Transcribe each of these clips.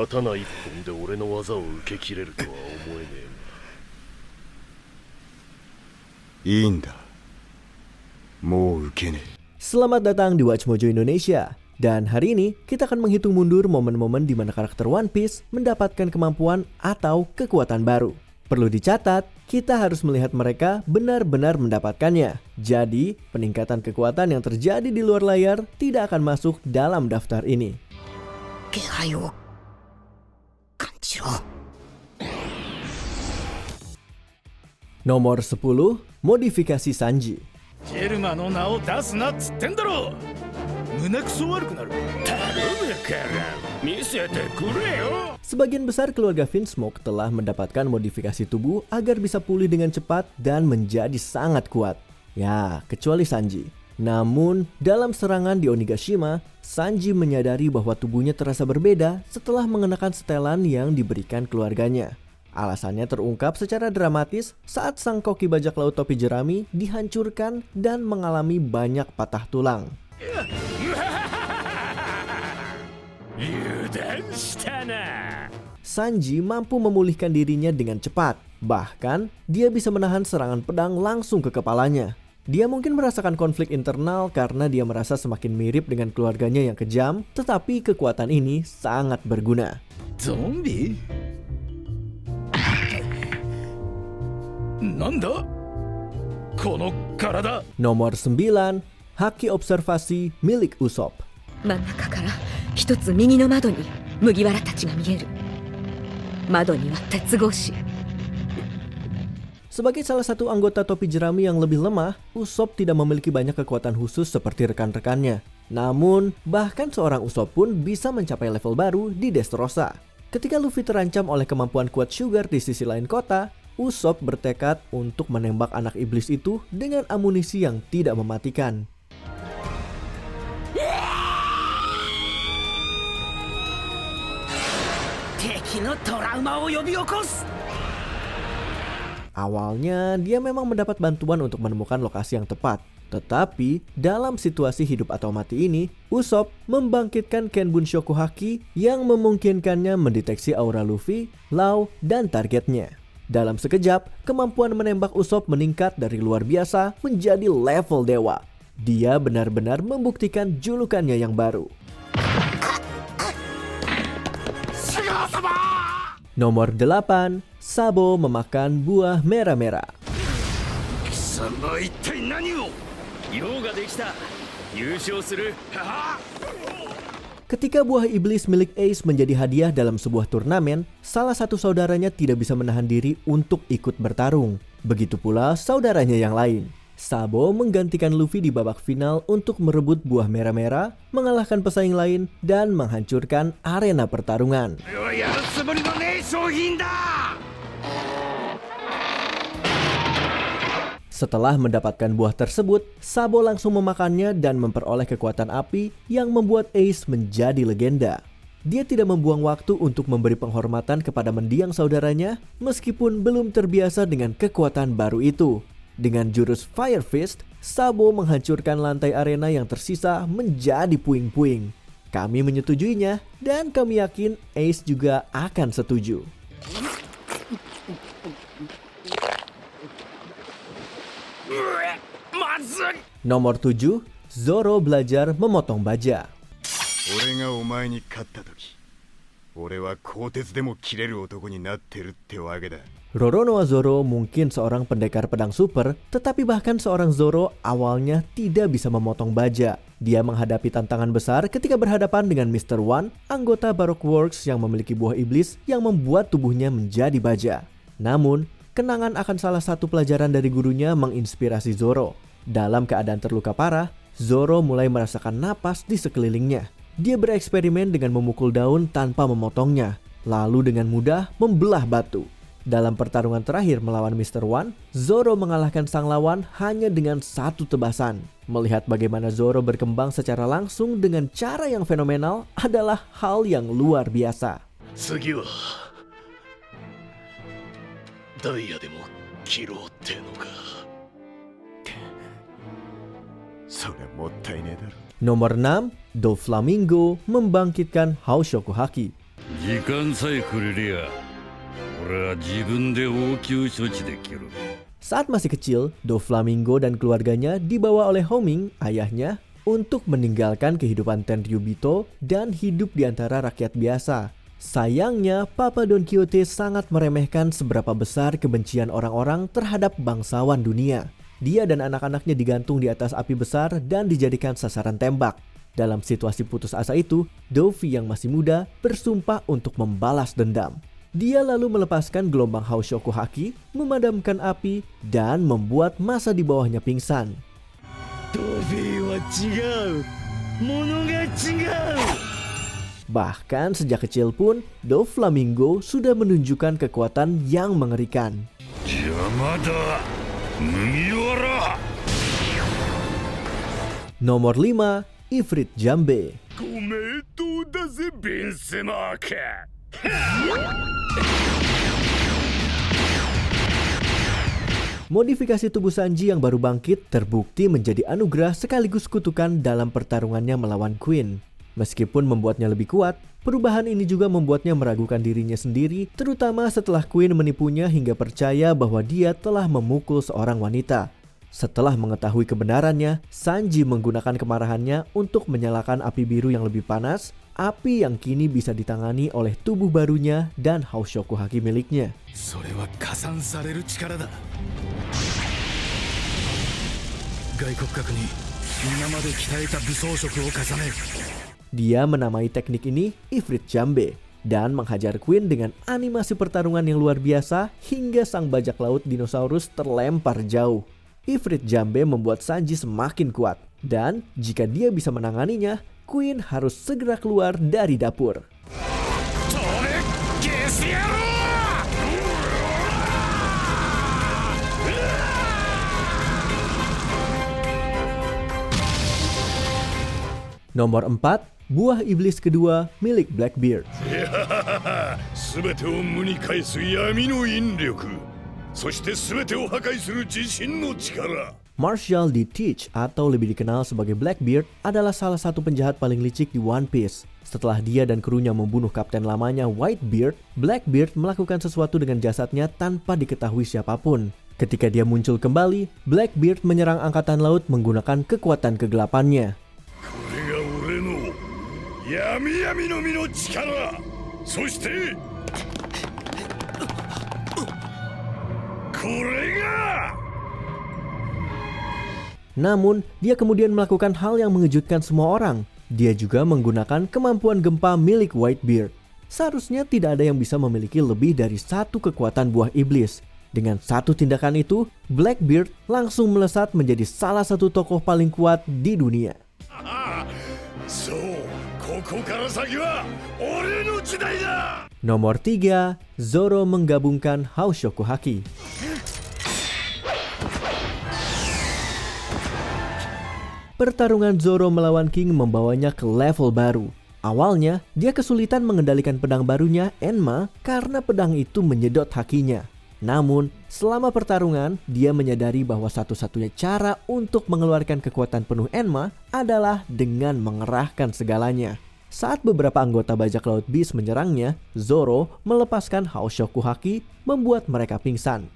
刀一本で俺の技を受け切れるとは思えねえが。いいんだ。もう受けねえ。 Selamat datang di Watch Mojo Indonesia. Dan hari ini kita akan menghitung mundur momen-momen di mana karakter One Piece mendapatkan kemampuan atau kekuatan baru. Perlu dicatat, kita harus melihat mereka benar-benar mendapatkannya. Jadi, peningkatan kekuatan yang terjadi di luar layar tidak akan masuk dalam daftar ini. Nomor 10, modifikasi Sanji. ジェルマの名を出すなっつってんだろ。胸くそ悪くなる。頼むから見せてくれよ。 Sebagian besar keluarga Vinsmoke telah mendapatkan modifikasi tubuh agar bisa pulih dengan cepat dan menjadi sangat kuat. Ya, kecuali Sanji. Namun, dalam serangan di Onigashima, Sanji menyadari bahwa tubuhnya terasa berbeda setelah mengenakan setelan yang diberikan keluarganya. Alasannya terungkap secara dramatis saat sang koki bajak laut topi jerami dihancurkan dan mengalami banyak patah tulang. Sanji mampu memulihkan dirinya dengan cepat. Bahkan, dia bisa menahan serangan pedang langsung ke kepalanya. Dia mungkin merasakan konflik internal karena dia merasa semakin mirip dengan keluarganya yang kejam, tetapi kekuatan ini sangat berguna. Zombie? Nanda? Kono karada? Nomor 9, Haki Observasi milik Usopp. 真ん中から一つ右の窓に麦わらたちが見える。窓には鉄格子。 Sebagai salah satu anggota topi jerami yang lebih lemah, Usopp tidak memiliki banyak kekuatan khusus seperti rekan-rekannya. Namun, bahkan seorang Usopp pun bisa mencapai level baru di Dressrosa. Ketika Luffy terancam oleh kemampuan kuat Sugar di sisi lain kota, Usopp bertekad untuk menembak anak iblis itu dengan amunisi yang tidak mematikan. Awalnya, dia memang mendapat bantuan untuk menemukan lokasi yang tepat. Tetapi, dalam situasi hidup atau mati ini, Usopp membangkitkan Kenbun Shoku Haki yang memungkinkannya mendeteksi aura Luffy, Law, dan targetnya. Dalam sekejap, kemampuan menembak Usopp meningkat dari luar biasa menjadi level dewa. Dia benar-benar membuktikan julukannya yang baru. Nomor 8, Sabo memakan buah merah-merah. Ketika buah iblis milik Ace menjadi hadiah dalam sebuah turnamen, salah satu saudaranya tidak bisa menahan diri untuk ikut bertarung. Begitu pula saudaranya yang lain. Sabo menggantikan Luffy di babak final untuk merebut buah merah-merah, mengalahkan pesaing lain, dan menghancurkan arena pertarungan. Setelah mendapatkan buah tersebut, Sabo langsung memakannya dan memperoleh kekuatan api yang membuat Ace menjadi legenda. Dia tidak membuang waktu untuk memberi penghormatan kepada mendiang saudaranya meskipun belum terbiasa dengan kekuatan baru itu. Dengan jurus Fire Fist, Sabo menghancurkan lantai arena yang tersisa menjadi puing-puing. Kami menyetujuinya dan kami yakin Ace juga akan setuju. Nomor 7, Zoro belajar memotong baja. Roronoa Zoro mungkin seorang pendekar pedang super, tetapi bahkan seorang Zoro awalnya tidak bisa memotong baja. Dia menghadapi tantangan besar ketika berhadapan dengan Mr. One, anggota Baroque Works yang memiliki buah iblis yang membuat tubuhnya menjadi baja. Namun, kenangan akan salah satu pelajaran dari gurunya menginspirasi Zoro. Dalam keadaan terluka parah, Zoro mulai merasakan napas di sekelilingnya. Dia bereksperimen dengan memukul daun tanpa memotongnya, lalu dengan mudah membelah batu. Dalam pertarungan terakhir melawan Mr. One, Zoro mengalahkan sang lawan hanya dengan satu tebasan. Melihat bagaimana Zoro berkembang secara langsung dengan cara yang fenomenal adalah hal yang luar biasa. Nomor 6, Doflamingo membangkitkan Houshoku Haki. 時間さえくれりゃ俺は自分で応急処置できる。 Saat masih kecil, Doflamingo dan keluarganya dibawa oleh Homing, ayahnya, untuk meninggalkan kehidupan Tenryubito dan hidup di antara rakyat biasa. Sayangnya, Papa Don Quixote sangat meremehkan seberapa besar kebencian orang-orang terhadap bangsawan dunia. Dia dan anak-anaknya digantung di atas api besar dan dijadikan sasaran tembak. Dalam situasi putus asa itu, Dovi yang masih muda bersumpah untuk membalas dendam. Dia lalu melepaskan gelombang Haoshoku Haki, memadamkan api, dan membuat massa di bawahnya pingsan. Bahkan sejak kecil pun, Doflamingo sudah menunjukkan kekuatan yang mengerikan. Yamada Mugiwara. Nomor 5, Ifrit Jambe. ご名答だぜベンスマーカー。 Modifikasi tubuh Sanji yang baru bangkit terbukti menjadi anugerah sekaligus kutukan dalam pertarungannya melawan Queen. Meskipun membuatnya lebih kuat, perubahan ini juga membuatnya meragukan dirinya sendiri, terutama setelah Queen menipunya hingga percaya bahwa dia telah memukul seorang wanita. Setelah mengetahui kebenarannya, Sanji menggunakan kemarahannya untuk menyalakan api biru yang lebih panas, api yang kini bisa ditangani oleh tubuh barunya dan Haoshoku Haki miliknya. それは加算される力だ。外骨格に今まで鍛えた武装色を重ね。 Dia menamai teknik ini Ifrit Jambe dan menghajar Queen dengan animasi pertarungan yang luar biasa hingga sang bajak laut dinosaurus terlempar jauh. Ifrit Jambe membuat Sanji semakin kuat dan jika dia bisa menanganinya, Queen harus segera keluar dari dapur. Nomor 4, buah iblis kedua milik Blackbeard. すべてを無に返す闇の引力。そしてすべてを破壊する自身の力。 Marshall D. Teach atau lebih dikenal sebagai Blackbeard adalah salah satu penjahat paling licik di One Piece. Setelah dia dan krunya membunuh kapten lamanya Whitebeard, Blackbeard melakukan sesuatu dengan jasadnya tanpa diketahui siapapun. Ketika dia muncul kembali, Blackbeard menyerang angkatan laut menggunakan kekuatan kegelapannya. 闇闇の実の力。そしてこれが。 Namun, dia kemudian melakukan hal yang mengejutkan semua orang. Dia juga menggunakan kemampuan gempa milik Whitebeard. Seharusnya tidak ada yang bisa memiliki lebih dari satu kekuatan buah iblis. Dengan satu tindakan itu, Blackbeard langsung melesat menjadi salah satu tokoh paling kuat di dunia. Nomor 3, Zoro menggabungkan Haoshoku Haki. Pertarungan Zoro melawan King membawanya ke level baru. Awalnya, dia kesulitan mengendalikan pedang barunya, Enma, karena pedang itu menyedot hakinya. Namun, selama pertarungan, dia menyadari bahwa satu-satunya cara untuk mengeluarkan kekuatan penuh Enma adalah dengan mengerahkan segalanya. Saat beberapa anggota bajak laut Beast menyerangnya, Zoro melepaskan Haoshoku Haki, membuat mereka pingsan.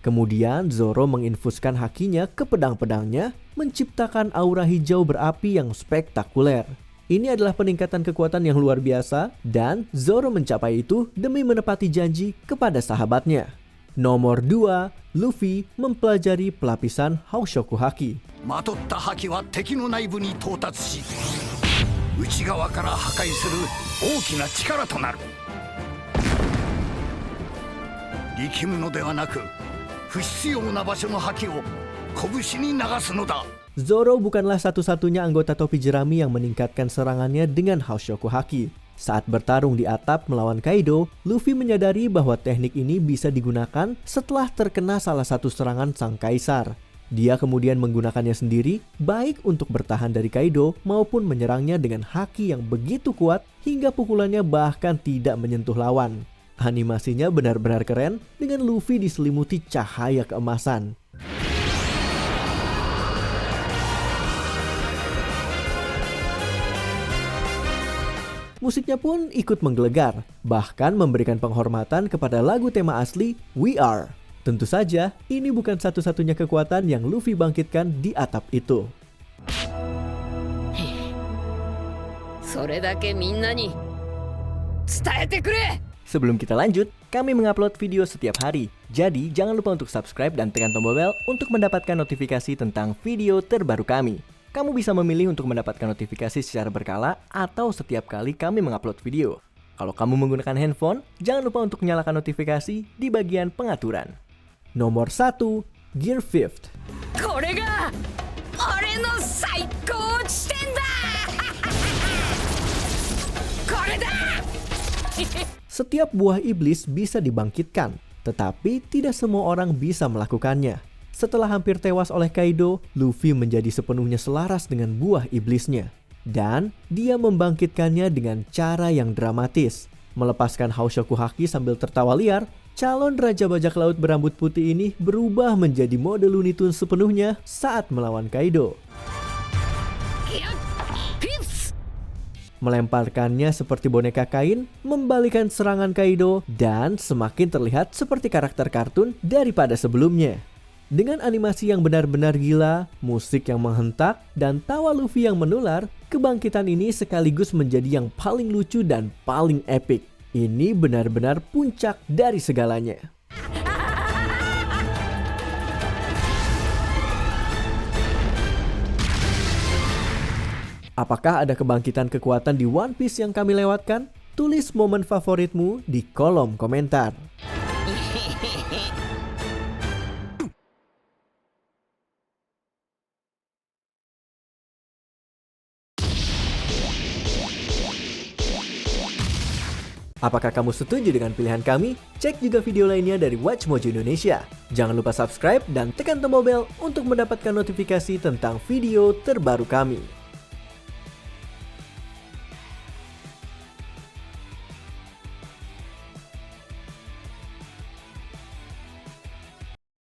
Kemudian Zoro menginfuskan hakinya ke pedang-pedangnya, menciptakan aura hijau berapi yang spektakuler. Ini adalah peningkatan kekuatan yang luar biasa dan Zoro mencapai itu demi menepati janji kepada sahabatnya. Nomor 2, Luffy mempelajari pelapisan Haoshoku Haki. まとった覇気は敵の内部に到達し、内側から破壊する大きな力となる。力むのではなく、不必要な場所の覇気を拳に流すのだ。 Zoro bukanlah satu-satunya anggota topi jerami yang meningkatkan serangannya dengan Haoshoku Haki. Saat bertarung di atap melawan Kaido, Luffy menyadari bahwa teknik ini bisa digunakan setelah terkena salah satu serangan sang kaisar. Dia kemudian menggunakannya sendiri, baik untuk bertahan dari Kaido maupun menyerangnya dengan haki yang begitu kuat hingga pukulannya bahkan tidak menyentuh lawan. Animasinya benar-benar keren dengan Luffy diselimuti cahaya keemasan. Musiknya pun ikut menggelegar, bahkan memberikan penghormatan kepada lagu tema asli We Are. Tentu saja, ini bukan satu-satunya kekuatan yang Luffy bangkitkan di atap itu. それだけみんなに伝えてくれ。 Sebelum kita lanjut, kami mengupload video setiap hari. Jadi, jangan lupa untuk subscribe dan tekan tombol bel untuk mendapatkan notifikasi tentang video terbaru kami. Kamu bisa memilih untuk mendapatkan notifikasi secara berkala atau setiap kali kami mengupload video. Kalau kamu menggunakan handphone, jangan lupa untuk nyalakan notifikasi di bagian pengaturan. Nomor 1. Gear 5th. これが俺の最高地点だ。これだ。 Setiap buah iblis bisa dibangkitkan, tetapi tidak semua orang bisa melakukannya. Setelah hampir tewas oleh Kaido, Luffy menjadi sepenuhnya selaras dengan buah iblisnya. Dan dia membangkitkannya dengan cara yang dramatis. Melepaskan Haoshoku Haki sambil tertawa liar, calon Raja Bajak Laut berambut putih ini berubah menjadi mode Looney Tunes sepenuhnya saat melawan Kaido. Melemparkannya seperti boneka kain, membalikan serangan Kaido, dan semakin terlihat seperti karakter kartun daripada sebelumnya. Dengan animasi yang benar-benar gila, musik yang menghentak, dan tawa Luffy yang menular, kebangkitan ini sekaligus menjadi yang paling lucu dan paling epik. Ini benar-benar puncak dari segalanya. Apakah ada kebangkitan kekuatan di One Piece yang kami lewatkan? Tulis momen favoritmu di kolom komentar. Apakah kamu setuju dengan pilihan kami? Cek juga video lainnya dari Watch Mojo Indonesia. Jangan lupa subscribe dan tekan tombol bel untuk mendapatkan notifikasi tentang video terbaru kami.